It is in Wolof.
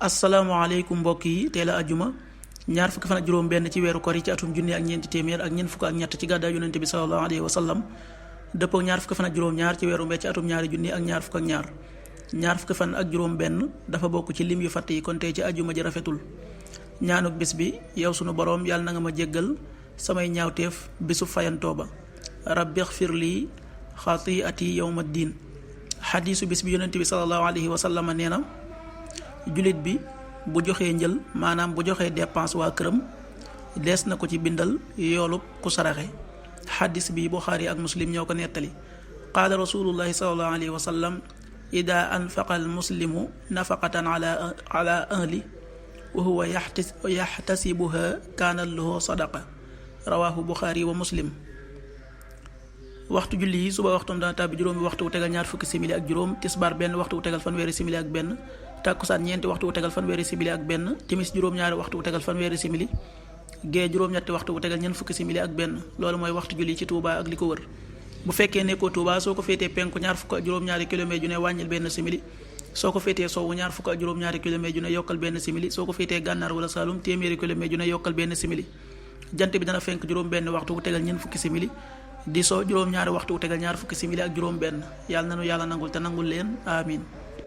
asalaamaaleykum mbokk yi teel a ajjuma ñaar fukki fan ak juróom benn ci weeru kor yi ci atum junni ak ñeenti téeméer ak ñeent fukk ak ñett ci gàddaay yonente bi sallallahu alayhi wa sallam dëppoo ñaar fukki fan ak juróom ñaar ci weeru mbee ci atum ñaari junni ak ñaar fukk ak ñaar fukki fan ak juróom benn dafa bokk ci lim yu fatt yi kon tey ci ajjuma ji rafetul ñaanuk bis bi yow sunu boroom yàlla na nga ma jéggal samay ñaawteef bisu fayantoo ba rabbi xfir lii xatiati yawma diin xadiisu bis bi yonente bi sallallahu alayhi wa sallam nee na jullit bi bu joxee njël maanaam bu joxee dépense waa këram dees na ko ci bindal yoolub ku saraxe xadis bi Buxaari ak Muslim ñoo ko nettali qaala rasulullahi sallallahu alayhi wa sallam ida anfaqa al muslimu nafaqatan ala ahli wa huwa yaxtasibuha kaana lahu sadaqa rawaahu Buxaari wa Muslim. waxtu julli yi suba waxtum dana tàbbi juróomi waxtu wu tegal ñaar fukki simili ak juróom, tisbaar benn waxtu wu tegal fanweeri simili ak benn, tàkkusaan ñeenti waxtu wu tegal fanweeri simili ak benn, timis juróom-ñaari waxtu wu tegal fanweeri simili, gee juróom-ñetti waxtu wu tegal ñeent fukki simili ak benn. loolu mooy waxtu julli ci Touba ak li ko wër. bu fekkee nekkoo Touba soo ko féetee penku ñaar fukk ak juróom-ñaari kilomètre ju ne wàññil benn simili, soo ko féetee sowwu ñaar fukk ak juróom-ñaari kilomètre ju ne yokkal benn simili, soo ko féetee gànnaar wala Saalum téeméeri kilomètre ju ne yokkal benn simili. jant bi dana fenk juróom benn waxtu wu tegal ñeent fukki simili, di soo juróom-ñaari waxtu wu tegal ñaar fukki simili ak juróom benn. yàlla nanu yàlla nangul te nangul leen amin